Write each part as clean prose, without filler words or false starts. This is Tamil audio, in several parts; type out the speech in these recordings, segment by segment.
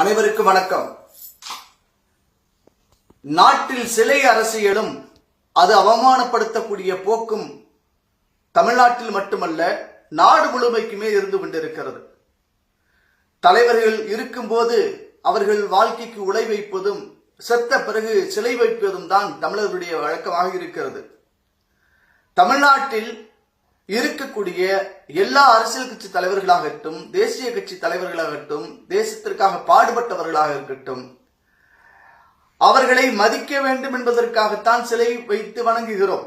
அனைவருக்கும் வணக்கம். நாட்டில் சிலை அரசியலும் அது அவமானப்படுத்தக்கூடிய போக்கும் தமிழ்நாட்டில் மட்டுமல்ல நாடு முழுமைக்குமே இருந்து கொண்டிருக்கிறது. தலைவர்கள் இருக்கும்போது அவர்கள் வாழ்க்கைக்கு உழை வைப்பதும் செத்த பிறகு சிலை வைப்பதும் தான் தமிழர்களுடைய வழக்கமாக இருக்கிறது. தமிழ்நாட்டில் இருக்கக்கூடிய எல்லா அரசியல் கட்சி தலைவர்களாகட்டும், தேசிய கட்சி தலைவர்களாகட்டும், தேசத்திற்காக பாடுபட்டவர்களாக இருக்கட்டும், அவர்களை மதிக்க வேண்டும் என்பதற்காகத்தான் சிலை வைத்து வணங்குகிறோம்.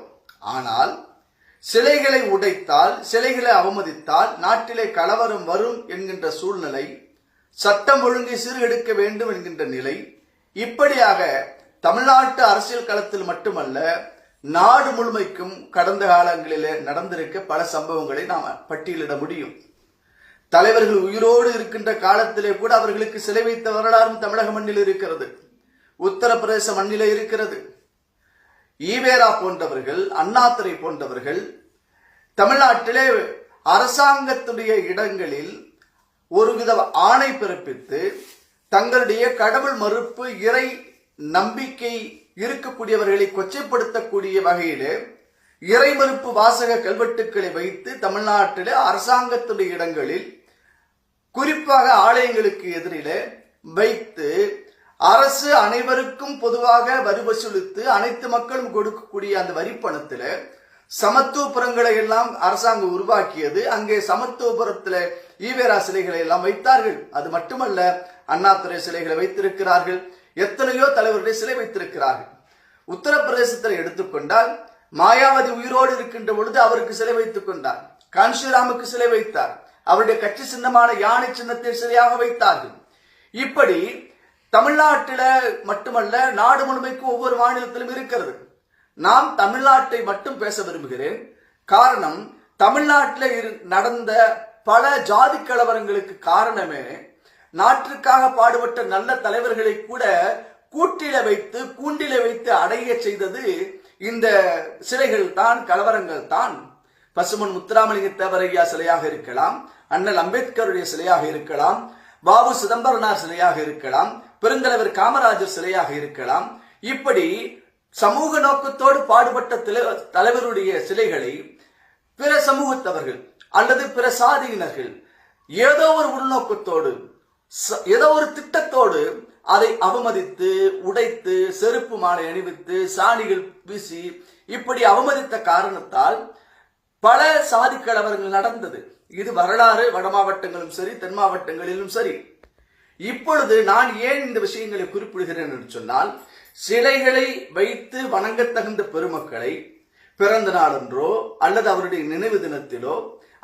ஆனால் சிலைகளை உடைத்தால், சிலைகளை அவமதித்தால் நாட்டிலே கலவரம் வரும் என்கின்ற சூழ்நிலை, சட்டம் ஒழுங்கை சீர்கெடுக்க வேண்டும் என்கின்ற நிலை, இப்படியாக தமிழ்நாட்டு அரசியல் களத்தில் மட்டுமல்ல நாடு முழுமைக்கும் கடந்த காலங்களிலே நடந்திருக்க பல சம்பவங்களை நாம் பட்டியலிட முடியும். தலைவர்கள் உயிரோடு இருக்கின்ற காலத்திலே கூட அவர்களுக்கு சிலை வைத்த வரலாறும் தமிழக மண்ணில் இருக்கிறது, உத்தரப்பிரதேச மண்ணிலே இருக்கிறது. ஈவேரா போன்றவர்கள், அண்ணாதுரை போன்றவர்கள் தமிழ்நாட்டிலே அரசாங்கத்துடைய இடங்களில் ஒருவித ஆணை பிறப்பித்து தங்களுடைய கடவுள் மறுப்பு, இறை நம்பிக்கை இருக்கக்கூடியவர்களை கொச்சைப்படுத்தக்கூடிய வகையிலே இறை மறுப்பு வாசக கல்வெட்டுக்களை வைத்து தமிழ்நாட்டிலே அரசாங்கத்துடைய இடங்களில், குறிப்பாக ஆலயங்களுக்கு எதிரிலே வைத்து அரசு அனைவருக்கும் பொதுவாக வரி வசூலித்து அனைத்து மக்களும் கொடுக்கக்கூடிய அந்த வரிப்பணத்தில் சமத்துவபுரங்களை எல்லாம் அரசாங்கம் உருவாக்கியது. அங்கே சமத்துவபுரத்தில் ஈவேரா சிலைகளை எல்லாம் வைத்தார்கள். அது மட்டுமல்ல, அண்ணாதுரை சிலைகளை வைத்திருக்கிறார்கள், எத்தனையோ தலைவர்களுடைய சிலை வைத்திருக்கிறார்கள். உத்தரப்பிரதேசத்தில் எடுத்துக்கொண்டால் மாயாவதி உயிரோடு இருக்கின்ற பொழுது அவருக்கு சிலை வைத்துக் கொண்டார். காஞ்சிராமுக்கு சிலை வைத்தார். அவருடைய கட்சி சின்னமான யானை சின்னத்தை சிலையாக வைத்தார்கள். இப்படி தமிழ்நாட்டில மட்டுமல்ல நாடு முழுமைக்கும் ஒவ்வொரு மாநிலத்திலும் இருக்கிறது. நாம் தமிழ்நாட்டை மட்டும் பேச விரும்புகிறேன். காரணம், தமிழ்நாட்டில் நடந்த பல ஜாதி கலவரங்களுக்கு காரணமே நாட்டிற்காக பாடுபட்ட நல்ல தலைவர்களை கூட கூட்டில வைத்து கூண்டில வைத்து அடைய செய்தது இந்த சிலைகள் தான், கலவரங்கள் தான். பசுமன் முத்துராமலிங்க தேவரையா சிலையாக இருக்கலாம், அண்ணல் அம்பேத்கருடைய சிலையாக இருக்கலாம், பாபு சிதம்பரனார் சிலையாக இருக்கலாம், பெருந்தலைவர் காமராஜர் சிலையாக இருக்கலாம். இப்படி சமூக நோக்கத்தோடு பாடுபட்ட தலைவருடைய சிலைகளை பிற சமூகத்தவர்கள் அல்லது பிற சாதியினர்கள் ஏதோ ஒரு உள்நோக்கத்தோடு, ஏதோ ஒரு திட்டத்தோடு அதை அவமதித்து, உடைத்து, செருப்பு மாலை அணிவித்து, சாணிகள் வீசி இப்படி அவமதித்த காரணத்தால் பல சாதி கலவரங்கள் நடந்தது. இது வரலாறு வட மாவட்டங்களும் சரி, தென் மாவட்டங்களிலும் சரி. இப்பொழுது நான் ஏன் இந்த விஷயங்களை குறிப்பிடுகிறேன் என்று சொன்னால், சிலைகளை வைத்து வணங்கத்தகுந்த பெருமக்களை பிறந்த நாளன்றோ அல்லது அவருடைய நினைவு தினத்திலோ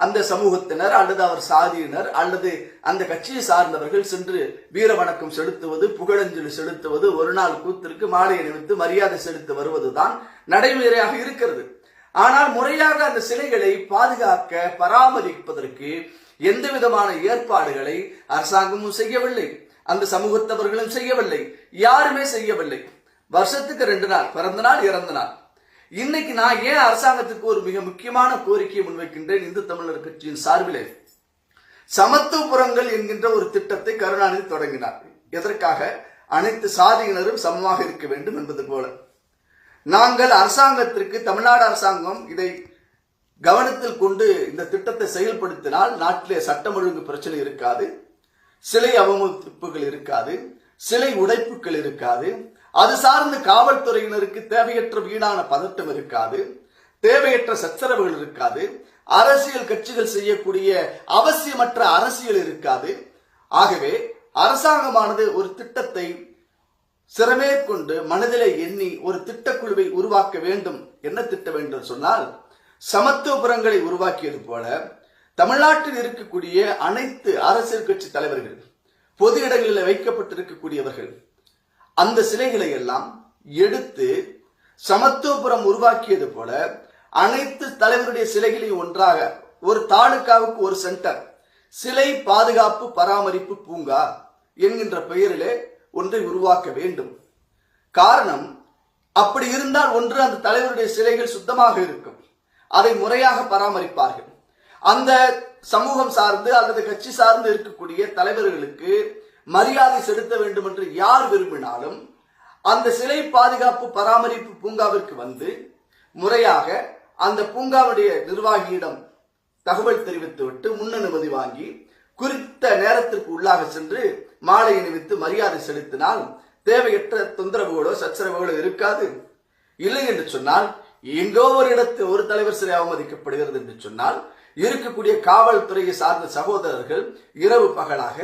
அந்த சமூகத்தினர் அல்லது அவர் சாதியினர் அல்லது அந்த கட்சியை சார்ந்தவர்கள் சென்று வீர வணக்கம் செலுத்துவது, புகழஞ்சலி செலுத்துவது, ஒரு நாள் கூத்திற்கு மாலை அணிவித்து மரியாதை செலுத்தி வருவதுதான் நடைமுறையாக இருக்கிறது. ஆனால் முறையாக அந்த சிலைகளை பாதுகாக்க, பராமரிப்பதற்கு எந்த விதமான ஏற்பாடுகளை அரசாங்கமும் செய்யவில்லை, அந்த சமூகத்தவர்களும் செய்யவில்லை, யாருமே செய்யவில்லை. வருஷத்துக்கு 2 நாள், பிறந்த நாள், இறந்த நாள். இன்னைக்கு நான் ஏன் அரசாங்கத்துக்கு ஒரு மிக முக்கியமான கோரிக்கையை முன்வைக்கின்றேன். இந்து தமிழர் கட்சியின் சார்பிலே சமத்துவபுரங்கள் என்கின்ற ஒரு திட்டத்தை கருணாநிதி தொடங்கினார். எதற்காக? அனைத்து சாதியினரும் சமமாக இருக்க வேண்டும் என்பது போல. நாங்கள் அரசாங்கத்திற்கு, தமிழ்நாடு அரசாங்கம் இதை கவனத்தில் கொண்டு இந்த திட்டத்தை செயல்படுத்தினால் நாட்டிலே சட்டம் ஒழுங்கு பிரச்சனை இருக்காது, சிலை அவமதிப்புகள் இருக்காது, சிலை உடைப்புகள் இருக்காது, அது சார்ந்து காவல்துறையினருக்கு தேவையற்ற வீணான பதட்டம் இருக்காது, தேவையற்ற சச்சரவுகள் இருக்காது, அரசியல் கட்சிகள் செய்யக்கூடிய அவசியமற்ற அரசியல் இருக்காது. ஆகவே அரசாங்கமானது ஒரு திட்டத்தை சிறமேற்கொண்டு மனதிலே எண்ணி ஒரு திட்டக்குழுவை உருவாக்க வேண்டும். என்ன திட்டம் என்று சொன்னால், சமத்துவபுரங்களை உருவாக்கியது போல தமிழ்நாட்டில் இருக்கக்கூடிய அனைத்து அரசியல் கட்சி தலைவர்கள், பொது இடங்களில் வைக்கப்பட்டிருக்கக்கூடியவர்கள், அந்த சிலைகளை எல்லாம் எடுத்து சமத்துவபுரம் உருவாக்கியது போல அனைத்து தலைவருடைய சிலைகளையும் ஒன்றாக ஒரு தாலுகாவுக்கு ஒரு சென்டர், சிலை பாதுகாப்பு பராமரிப்பு பூங்கா என்கின்ற பெயரிலே ஒன்றை உருவாக்க வேண்டும். காரணம், அப்படி இருந்தால் ஒன்று அந்த தலைவருடைய சிலைகள் சுத்தமாக இருக்கும், அதை முறையாக பராமரிப்பார்கள். அந்த சமூகம் சார்ந்து அல்லது கட்சி சார்ந்து இருக்கக்கூடிய தலைவர்களுக்கு மரியாதை செலுத்த வேண்டும் என்று யார் விரும்பினாலும் அந்த சிலை பாதுகாப்பு பராமரிப்பு பூங்காவிற்கு வந்து முறையாக அந்த பூங்காவுடைய நிர்வாகியிடம் தகவல் தெரிவித்துவிட்டு முன் அனுமதி வாங்கி குறித்த நேரத்திற்கு உள்ளாக சென்று மாலை அணிவித்து மரியாதை செலுத்தினால் தேவையற்ற தொந்தரவுகளோ சச்சரவுகளோ இருக்காது. இல்லை என்று சொன்னால் எங்கோ ஒரு இடத்தில் ஒரு தலைவர் சிலை அவமதிக்கப்படுகிறது என்று சொன்னால் இருக்கக்கூடிய காவல்துறையை சார்ந்த சகோதரர்கள் இரவு பகலாக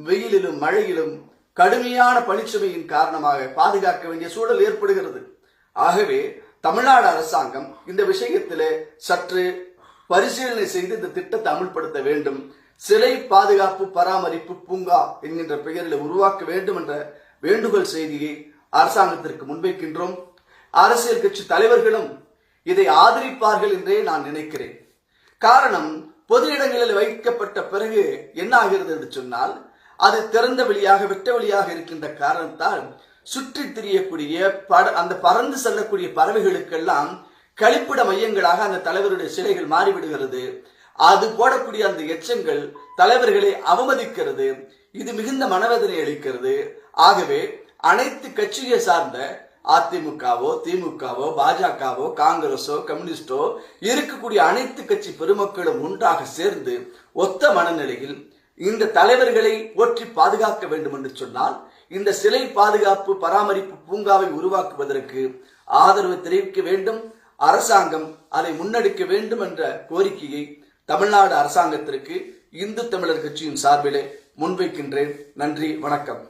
வெயிலிலும் மழையிலும் கடுமையான பணிச்சுமையின் காரணமாக பாதுகாக்க வேண்டிய சூழல் ஏற்படுகிறது. ஆகவே தமிழ்நாடு அரசாங்கம் இந்த விஷயத்திலே சற்று பரிசீலனை செய்து இந்த திட்டத்தை அமல்படுத்த வேண்டும். சிலை பாதுகாப்பு பராமரிப்பு பூங்கா என்கின்ற பெயரில் உருவாக்க வேண்டும் என்ற வேண்டுகோள் செய்தியை அரசாங்கத்திற்கு முன்வைக்கின்றோம். அரசியல் கட்சி தலைவர்களும் இதை ஆதரிப்பார்கள் என்றே நான் நினைக்கிறேன். காரணம், பொது இடங்களில் வைக்கப்பட்ட பிறகு என்ன ஆகிறது என்று சொன்னால் அது திறந்த வெளியாக வெட்ட வெளியாக இருக்கின்ற காரணத்தால் சுற்றி திரியக்கூடிய அந்த பறந்து செல்லக்கூடிய பறவைகளுக்கெல்லாம் கழிப்பிட மையங்களாக அந்த தலைவருடைய சிலைகள் மாறிவிடுகிறது. அது போடக்கூடிய அந்த எச்சங்கள் தலைவர்களை அவமதிக்கிறது. இது மிகுந்த மனவேதனை அளிக்கிறது. ஆகவே அனைத்து கட்சியை சார்ந்த அதிமுகவோ திமுகவோ பாஜகவோ காங்கிரஸோ கம்யூனிஸ்டோ இருக்கக்கூடிய அனைத்து கட்சி பெருமக்களும் ஒன்றாக சேர்ந்து ஒத்த மனநிலையில் இந்த தலைவர்களை போற்றி பாதுகாக்க வேண்டும் என்று சொன்னால் இந்த சிலை பாதுகாப்பு பராமரிப்பு பூங்காவை உருவாக்குவதற்கு ஆதரவு தெரிவிக்க வேண்டும். அரசாங்கம் அதை முன்னெடுக்க வேண்டும் என்ற கோரிக்கையை தமிழ்நாடு அரசாங்கத்திற்கு இந்து தமிழர் கட்சியின் சார்பிலே முன்வைக்கின்றேன். நன்றி, வணக்கம்.